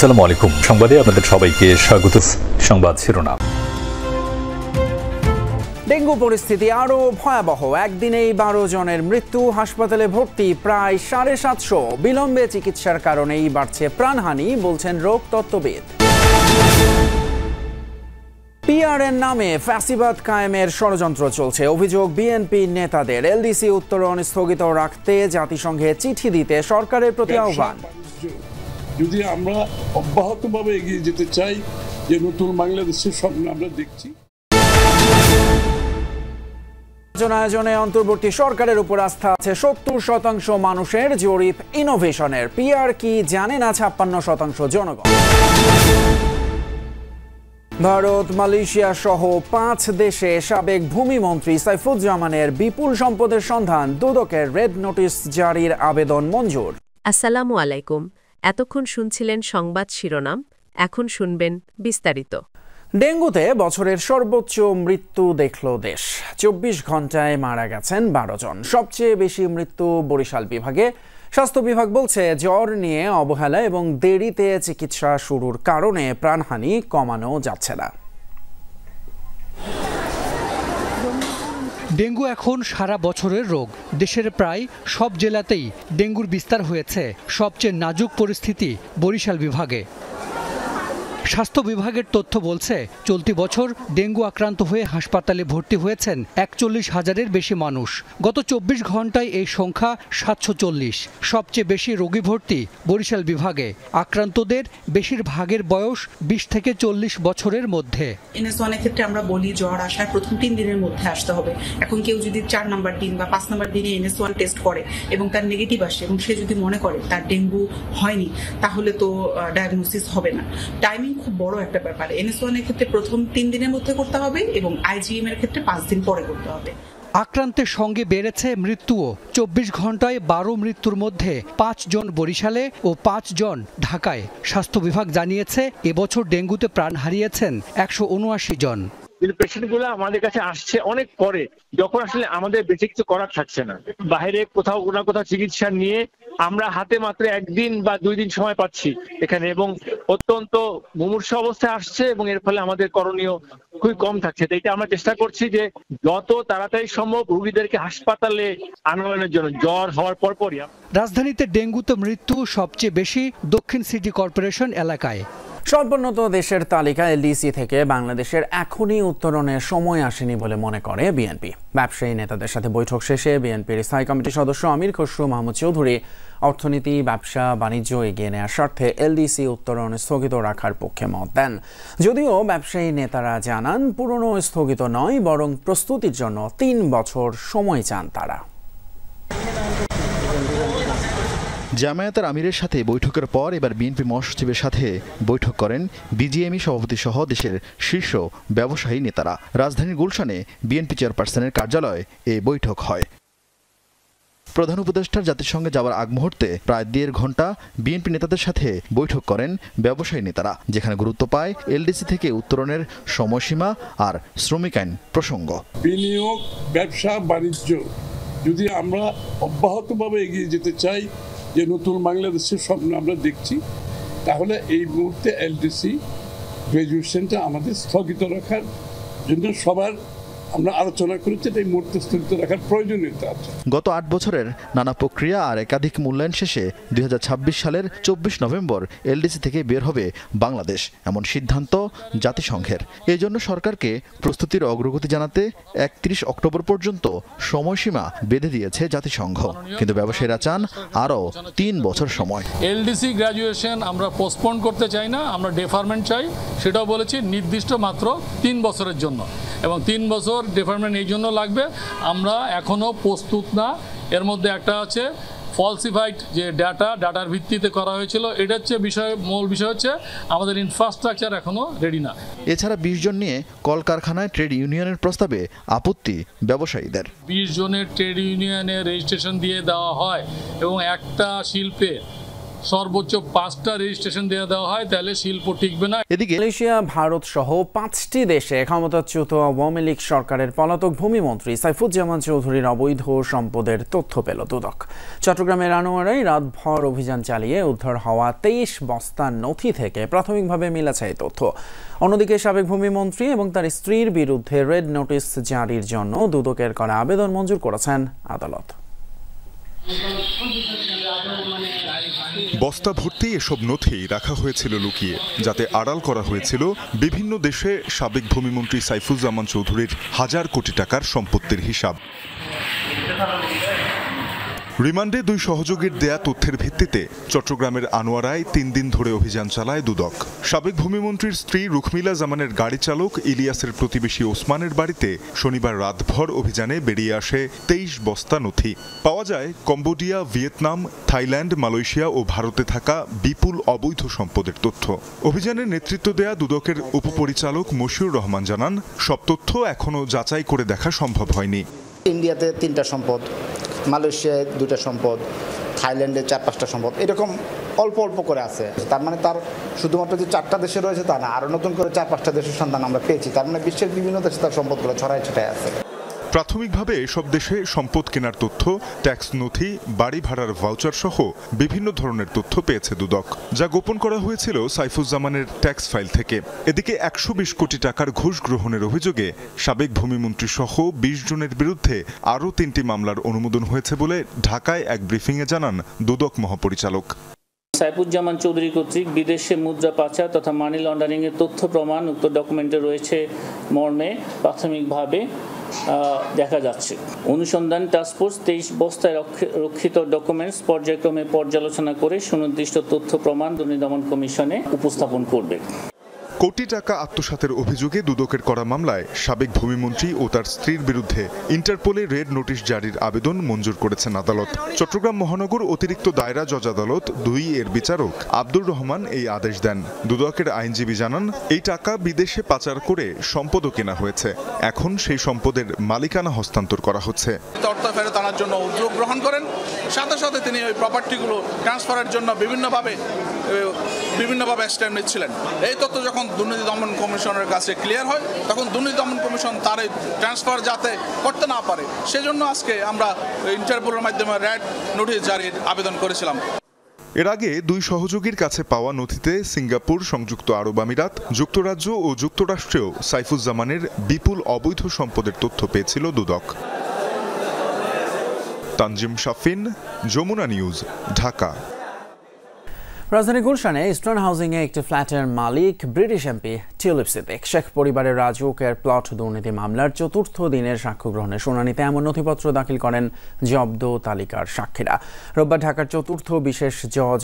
আসসালামু আলাইকুম। সংবাদে আপনাদের সবাইকে স্বাগত। সংবাদ শিরোনাম। ডেঙ্গু পরিস্থিতি আরও ভয়াবহ। একদিনেই 12 জনের মৃত্যু, হাসপাতালে ভর্তি প্রায় 750। বিলম্বে চিকিৎসার কারণেই বাড়ছে প্রাণহানি, বলছেন রোগ তত্ত্ববিদ। পিআরএন নামে ফ্যাসিবাদ কায়েমের ষড়যন্ত্র চলছে, অভিযোগ বিএনপি নেতাদের। এলডিসি উত্তরণ স্থগিত রাখতে জাতিসংঘে চিঠি দিতে সরকারের প্রতি আহ্বান। যদি আমরা অব্যাহতভাবে এগিয়ে যেতে চাই, যে নতুন বাংলাদেশের স্বপ্ন আমরা দেখছি। আয়োজনে অন্তর্বর্তী সরকারের উপর আস্থা আছে 70% মানুষের, জরিপ ইনোভেশনের। পিআর কি জানে না 56% জনগণ। ভারত, মালয়েশিয়া সহ 5 দেশে সাবেক ভূমিমন্ত্রী সাইফুজ্জামানের বিপুল সম্পদের সন্ধান। দুদকের রেড নোটিশ জারির আবেদন মঞ্জুর। আসসালামু আলাইকুম। এতক্ষণ শুনছিলেন সংবাদ শিরোনাম, এখন শুনবেন বিস্তারিত। ডেঙ্গুতে বছরের সর্বোচ্চ মৃত্যু দেখল দেশ। 24 ঘন্টায় মারা গেছেন 12 জন। সবচেয়ে বেশি মৃত্যু বরিশাল বিভাগে। স্বাস্থ্য বিভাগ বলছে, জ্বর নিয়ে অবহেলা এবং দেরিতে চিকিৎসা শুরুর কারণে প্রাণহানি কমানো যাচ্ছে না। ডেঙ্গু এখন সারা বছরের রোগ। দেশের প্রায় সব জেলাতেই ডেঙ্গুর বিস্তার হয়েছে। সবচেয়ে নাজুক পরিস্থিতি বরিশাল বিভাগে। স্বাস্থ্য বিভাগের তথ্য বলছে, চলতি বছর ডেঙ্গু আক্রান্ত হয়ে হাসপাতালে ভর্তি হয়েছেন 41,000-এর বেশি মানুষ। গত 24 ঘন্টায় এই সংখ্যা 740। সবচেয়ে বেশি রোগী ভর্তি বরিশাল বিভাগে। আক্রান্তদের বেশিরভাগের বয়স 20 থেকে 40 বছরের মধ্যে। NS1 ক্ষেত্রে আমরা বলি জ্বর আসার প্রথম 3 দিনের মধ্যে আসতে হবে। এখন কেউ যদি 4 নাম্বার দিন বা 5 নাম্বার দিনে NS1 টেস্ট করে এবং তার নেগেটিভ আসে এবং সে যদি মনে করে তার ডেঙ্গু হয়নি, তাহলে তো ডায়াগনোসিস হবে না। টাইমিং খুব বড় একটা ব্যাপার। NS1 এর ক্ষেত্রে প্রথম 3 দিনের মধ্যে করতে হবে এবং IgM এর ক্ষেত্রে 5 দিন পরে করতে হবে। আক্রান্তের সঙ্গে বেড়েছে মৃত্যুও। 24 ঘন্টায় 12 মৃত্যুর মধ্যে 5 জন বরিশালে ও 5 জন ঢাকায়। স্বাস্থ্য বিভাগ জানিয়েছে, এবছর ডেঙ্গুতে প্রাণ হারিয়েছেন 179 জন। কিন্তু পেশেন্টগুলো আমাদের কাছে আসছে অনেক পরে, যখন আসলে আমাদের বেশি কিছু করার থাকছে না। বাইরে কোথাও না কোথাও চিকিৎসা নিয়ে আমরা হাতে মাত্র 1 দিন বা 2 দিন সময় পাচ্ছি এখানে, এবং অত্যন্ত মুমূর্ষ অবস্থায় আসছে এবং এর ফলে আমাদের করণীয় খুবই কম থাকছে। তো এটা আমরা চেষ্টা করছি যে যত তাড়াতাড়ি সম্ভব রোগীদেরকে হাসপাতালে আনানোর জন্য, জ্বর হওয়ার পরপরই। রাজধানীতে ডেঙ্গুতে মৃত্যু সবচেয়ে বেশি দক্ষিণ সিটি কর্পোরেশন এলাকায়। স্বল্পোন্নত দেশের তালিকা এলডিসি থেকে বাংলাদেশের এখনই উত্তরণের সময় আসেনি বলে মনে করে বিএনপি। ব্যবসায়ী নেতাদের সাথে বৈঠক শেষে বিএনপির স্থায়ী কমিটির সদস্য আমির খসরু মাহমুদ চৌধুরী অর্থনীতি, ব্যবসা বাণিজ্য এগিয়ে নেওয়ার স্বার্থে এলডিসি উত্তরণ স্থগিত রাখার পক্ষে মত দেন। যদিও ব্যবসায়ী নেতারা জানান, পুরনো স্থগিত নয়, বরং প্রস্তুতির জন্য 3 বছর সময় চান তারা। জামায়াতের আমিরের সাথে বৈঠকের পর এবার বিএনপি মহাসচিবের সাথে বৈঠক করেন বিজিএমই সভাপতি সহ দেশের শীর্ষ ব্যবসায়ী নেতারা। রাজধানীর গুলশানে বিএনপি চেয়ারপারসনের কার্যালয়ে এই বৈঠক হয়। প্রধান উপদেষ্টার জাতিসংঘে যাওয়ার আগ মুহূর্তে প্রায় 1.5 ঘন্টা বিএনপি নেতাদের সাথে বৈঠক করেন ব্যবসায়ী নেতারা, যেখানে গুরুত্ব পায় এলডিসি থেকে উত্তরণের সময়সীমা আর শ্রমিক আইন প্রসঙ্গ। বিনিয়োগ, ব্যবসা বাণিজ্য যদি আমরা অব্যাহতভাবে এগিয়ে যেতে চাই, যে নতুন বাংলাদেশের স্বপ্ন আমরা দেখছি, তাহলে এই মুহূর্তে এলডিসি গ্রাজুয়েশনটা আমাদের স্থগিত রাখার জন্য সবার আমরা আলোচনা করেছি। এই মুহূর্তে স্থগিত রাখার প্রয়োজনীয়তা আছে। গত 8 বছরের নানা প্রক্রিয়া আর একাধিক মূল্যায়ন শেষে 2026 সালের 24 নভেম্বর এলডিসি থেকে বের হবে বাংলাদেশ, এমন সিদ্ধান্ত জাতিসংঘের। এই জন্য সরকারকে প্রস্তুতির অগ্রগতি জানাতে 31 অক্টোবর পর্যন্ত সময়সীমা বেঁধে দিয়েছে জাতিসংঘ। কিন্তু ব্যবসায়ীরা চান আরও 3 বছর সময়। এলডিসি গ্রাজুয়েশন আমরা পোস্টপোন করতে চাই না, আমরা ডেফারমেন্ট চাই। সেটাও বলেছি নির্দিষ্ট মাত্র 3 বছরের জন্য, এবং 3 বছর ডেফারমেন্ট এই জন্য লাগবে, আমরা এখনো প্রস্তুত না। এর মধ্যে একটা আছে ফলসিফাইড যে ডাটার ভিত্তিতে করা হয়েছিল, এটা হচ্ছে মূল বিষয় হচ্ছে আমাদের ইনফ্রাস্ট্রাকচার এখনো রেডি না। এছাড়া 20 জন নিয়ে কলকারখানায় ট্রেড ইউনিয়নের প্রস্তাবে আপত্তি ব্যবসায়ীদের। 20 জনের ট্রেড ইউনিয়নে রেজিস্ট্রেশন দিয়ে দেওয়া হয় এবং একটা শিল্পে সর্বোচ্চ 5টা রেজিস্ট্রেশন দিয়ে দেওয়া হয়, তাহলে শিল্প টিকবে না। এদিকে মালয়েশিয়া, ভারত সহ 5টি দেশে ক্ষমতাচ্যুত আওয়ামী লীগ সরকারের পলাতক ভূমিমন্ত্রী সাইফুজ্জামান চৌধুরীর অবৈধ সম্পদের তথ্য পেল দুদক। চট্টগ্রামের আনোয়ারায় রাতভর অভিযান চালিয়ে উদ্ধার হওয়া 23 বস্তা নথি থেকে প্রাথমিকভাবে মিলেছে এই তথ্য। অন্যদিকে সাবেক ভূমিমন্ত্রী এবং তার স্ত্রীর বিরুদ্ধে রেড নোটিশ জারির জন্য দুদকের করা আবেদন মঞ্জুর করেছেন আদালত। বস্তা ভর্তি এসব নথি রাখা হয়েছিল লুকিয়ে, যাতে আড়াল করা হয়েছিল বিভিন্ন দেশে সাবেক ভূমিমন্ত্রী সাইফুজ্জামান চৌধুরীর হাজার কোটি টাকার সম্পত্তির হিসাব। রিমান্ডে 2 সহযোগীর দেয়া তথ্যের ভিত্তিতে চট্টগ্রামের আনোয়ারায় 3 দিন ধরে অভিযান চালায় দুদক। সাবেক ভূমিমন্ত্রীর স্ত্রী রুখমিলা জামানের গাড়ি চালক ইলিয়াসের প্রতিবেশী ওসমানের বাড়িতে শনিবার রাতভর অভিযানে বেরিয়ে আসে 23 বস্তা নথি। পাওয়া যায় কম্বোডিয়া, ভিয়েতনাম, থাইল্যান্ড, মালয়েশিয়া ও ভারতে থাকা বিপুল অবৈধ সম্পদের তথ্য। অভিযানের নেতৃত্ব দেয়া দুদকের উপপরিচালক মশিউর রহমান জানান, সব তথ্য এখনও যাচাই করে দেখা সম্ভব হয়নি। ইন্ডিয়াতে 3টা সম্পদ, মালয়েশিয়ায় 2টা সম্পদ, থাইল্যান্ডে 4-5টা সম্পদ, এরকম অল্প অল্প করে আছে। তার মানে তার শুধুমাত্র যে 4টা দেশে রয়েছে তা না, আরও নতুন করে 4-5টা দেশের সন্ধান আমরা পেয়েছি। তার মানে বিশ্বের বিভিন্ন দেশে তার সম্পদগুলো ছড়ায় ছিটায় আছে। প্রাথমিকভাবে এসব দেশে সম্পদ কেনার তথ্য, ট্যাক্স নথি, বাড়ি ভাড়ার ভাউচার সহ বিভিন্ন ধরনের তথ্য পেয়েছে দুদক, যা গোপন করা হয়েছিল সাইফুজ্জামানের ট্যাক্স ফাইল থেকে। এদিকে 120 কোটি টাকার ঘুষ গ্রহণের অভিযোগে সাবেক ভূমিমন্ত্রী সহ 20 জনের বিরুদ্ধে আরও 3টি মামলার অনুমোদন হয়েছে বলে ঢাকায় এক ব্রিফিংয়ে জানান দুদক মহাপরিচালক। সাইফুজ্জামান চৌধুরী কর্তৃক বিদেশে মুদ্রা পাচার তথা মানি লন্ডারিং এর তথ্য প্রমাণ উক্ত ডকুমেন্টে রয়েছে মর্মে প্রাথমিকভাবে দেখা যাচ্ছে। অনুসন্ধান টাস্কফোর্স 23 বস্তায় রক্ষিত ডকুমেন্টস পর্যায়ক্রমে পর্যালোচনা করে সুনির্দিষ্ট তথ্য প্রমাণ দুর্নীতি দমন কমিশনে উপস্থাপন করবে। কোটি টাকা আত্মসাতের অভিযোগে দুদকের করা মামলায় সাবেক ভূমিমন্ত্রী ও তার স্ত্রীর বিরুদ্ধে ইন্টারপোলে রেড নোটিশ জারির আবেদন মঞ্জুর করেছেন আদালত। চট্টগ্রাম মহানগর অতিরিক্ত দায়রা জজ আদালত 2 এর বিচারক আব্দুর রহমান এই আদেশ দেন। দুদকের আইনজীবী জানান, এই টাকা বিদেশে পাচার করে সম্পদও কেনা হয়েছে, এখন সেই সম্পদের মালিকানা হস্তান্তর করা হচ্ছে। অর্থ ফেরত আনার জন্য উদ্যোগ গ্রহণ করেন, সাথে সাথে তিনি ওই প্রপার্টিগুলো ট্রান্সফারের জন্য বিভিন্নভাবে স্টেপ নিচ্ছিলেন। এই তথ্য যখন দুর্নীতি দমন কমিশনের কাছে ক্লিয়ার হয়, তখন দুর্নীতি দমন কমিশন তার এই ট্রান্সফার যাতে করতে না পারে, সেজন্য আজকে আমরা ইন্টারপোলের মাধ্যমে রেড নোটিশ জারির আবেদন করেছিলাম। এর আগে 2 সহযোগীর কাছে পাওয়া নথিতে সিঙ্গাপুর, সংযুক্ত আরব আমিরাত, যুক্তরাজ্য ও যুক্তরাষ্ট্রেও সাইফুজ্জামানের বিপুল অবৈধ সম্পদের তথ্য পেয়েছিল দুদক। তানজিম শাফিন, যমুনা নিউজ, ঢাকা। রাজধানী গুলশানে ইস্টার্ন হাউজিংয়ে একটি ফ্ল্যাটের মালিক British MP Tulip Siddiq Sheikh পরিবারের রাজউকের প্লট দুর্নীতি মামলার 4র্থ দিনের সাক্ষ্য গ্রহণের শুনানিতে এমন নথিপত্র দাখিল করেন জব্দ তালিকার সাক্ষীরা। রোববার ঢাকার 4র্থ বিশেষ জজ